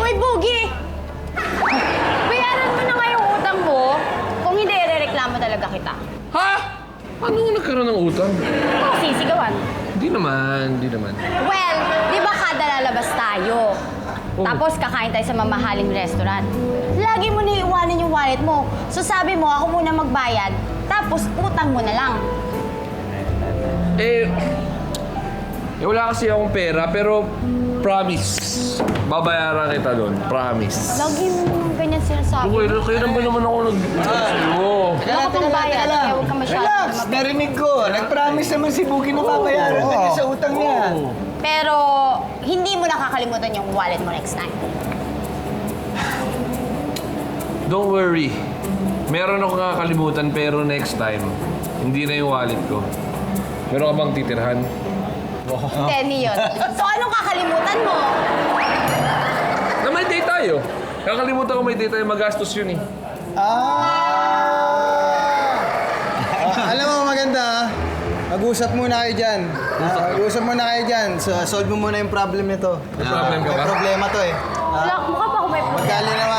Hoy, Boogie! Bayaran mo na nga yung utang mo. Kung hindi, rereklamo talaga kita. Ha? Ano nagkaroon ng utang? Ikaw, sisigawan. Hindi naman. Well, di ba kada lalabas tayo? Tapos kakain tayo sa mamahaling restaurant. Lagi mo na iiwanan yung wallet mo. So sabi mo, ako muna magbayad, tapos utang mo na lang. Wala kasi akong pera, pero promise, babayaran kita doon. Promise. Lagi mo ganyan sinasabi. Kaya naman ako sa'yo. Wala ka pang bayad, kaya huwag ka masyado Relax, narinig ko. Nag-promise naman si Boogie na babayaran ka niya sa utang niya. Pero hindi mo nakakalimutan yung wallet mo next time. Don't worry. Meron ako nakakalimutan, pero next time, hindi na yung wallet ko. Meron ka bang titirhan? Tenny yun. So anong kakalimutan mo? Na may date tayo. Kakalimutan ko may date tayo, magastos yun eh. Alam mo, maganda. Mag-usap muna kayo dyan. Mag-usap muna kayo dyan. So, solve mo muna yung problem nito. May problem ka ba? May problema to eh. Wala, mukha pa ako may problema.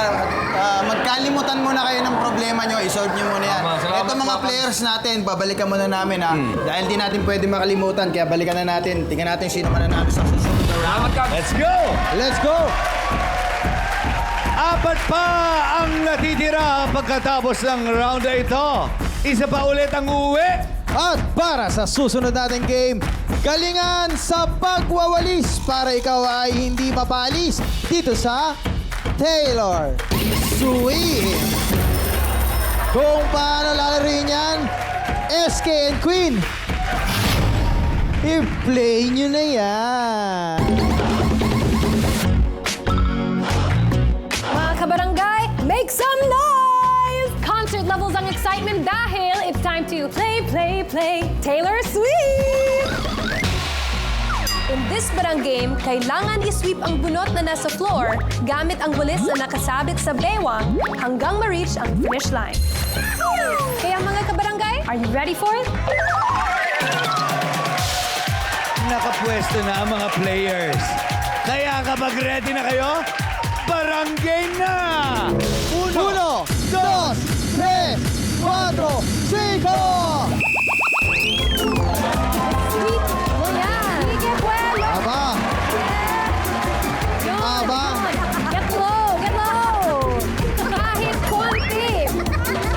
Magkalimutan muna kayo ng problema nyo. I-solve nyo muna yan. Salamat, Ito mga Papa. players natin, babalikan muna namin ha. Dahil di natin pwede makalimutan, kaya balikan na natin. Tingnan natin sino mananalo sa susunod na round. Salamat ka. Let's go! Let's go! Apat pa ang natitira pagkatapos ng round na ito. Isa pa ulit ang uuwi. At para sa susunod nating game, galingan sa pagwawalis para ikaw ay hindi mapalis dito sa Taylor Swift. Kung paano lalarin yan, SK and Queen, i-play nyo na yan. Mga kabarangay, make some noise! Concert levels ang excitement dahil it's time to play Taylor Swift! In this barang game, kailangan i-sweep ang bunot na nasa floor gamit ang walis na nakasabit sa bewang hanggang ma-reach ang finish line. Kaya mga kabarangay, are you ready for it? Nakapwesto na ang mga players. Kaya kapag ready na kayo, barangay na! 1, 2, 3, 4, 5! Sweep! Yan! Sige, Buelo! Aba, Yun! Aba. Get low! Get low! Kahit konti!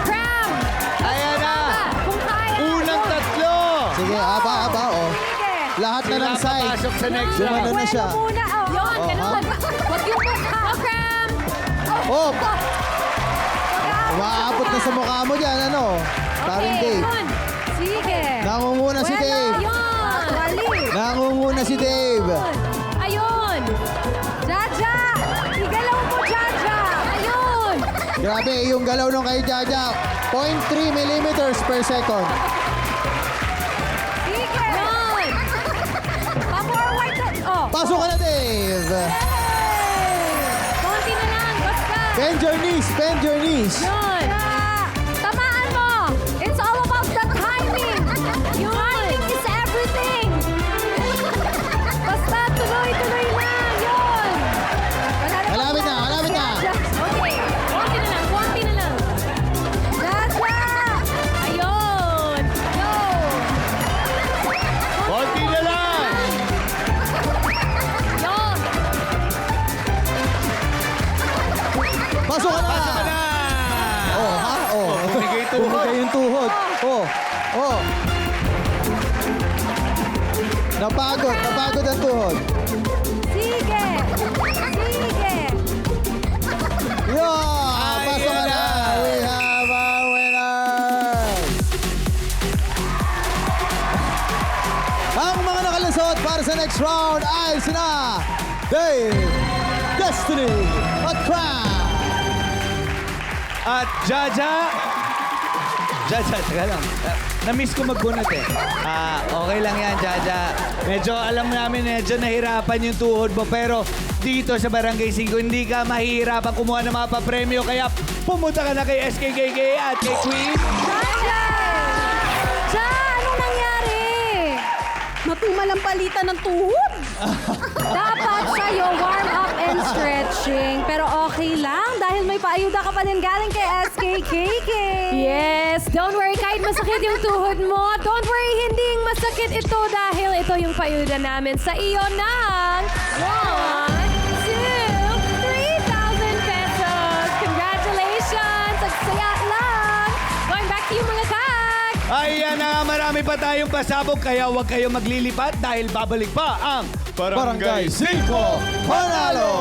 Cram! ayan na. Kung kaya! Unang yun. tatlo! Sige, aba, oh. Sige! Lahat na ng side. Pasok sa next Gumano round. na siya. Buelo muna! Oh. Yun! Ganun! Huwag yung mukha! Oh, cram! Oh, umaabot na sa mukha mo dyan, ano? Paring Okay, Dave. yun. Sige! Nangunguna si Buelo, Dave. Yun! Dali! Nangunguna si Dave. Ayun! Jaja! Igalaw mo, Jaja! Ayun! Grabe, yung galaw nung kay Jaja. 0.3 millimeters per second. Sige! Yun! Pa-forward ka! Oh! Pasok ka na, Dave. Konti na lang! Basta! Bend your knees, bend your knees. Yun! Tamaan mo! It's all about the timing! Yun! Timing is everything! Basta tuloy-tuloy na! Yun! Malapit na, malapit na. Okay, konti na lang, konti na lang. Jaja! Ayun! Go! Konti na lang! Yun! Pasok ka na. Pasok ka na! Oh, ha? Oh. Bumigay tuhod. Bumigay yung tuhod. Oh, oh. Napagod ang tuhod. Sige! Sige! Yeah! Pasok ka na. We have a winner. Ang mga nakalusot para sa next round ay sina Dave, Destiny, at Cram. At Jaja! Jaja, teka lang. Na-miss ko magbunot eh. Okay lang yan, Jaja. Medyo alam namin, medyo nahirapan yung tuhod mo. Pero dito sa Barangay 5, hindi ka mahihirapan kumuha ng mga papremyo. Kaya pumunta ka na kay SKKK at kay Queen. Jaja! Ja, anong nangyari? Matumal ang palitan ng tuhod. Dapat sa'yo, warm up and stretch. stretching. Pero okay lang dahil may paayuda ka pa din galing kay SKKK. Yes, don't worry kahit masakit yung tuhod mo. Don't worry, hindi masakit ito dahil ito yung payuda namin sa iyo ng 1, 2, 3,000 pesos. Congratulations! Agsaya lang! Going back to you mga kag! Ayan na nga, marami pa tayong pasabog kaya huwag kayong maglilipat dahil babalik pa ang Barangay 5 Panalo!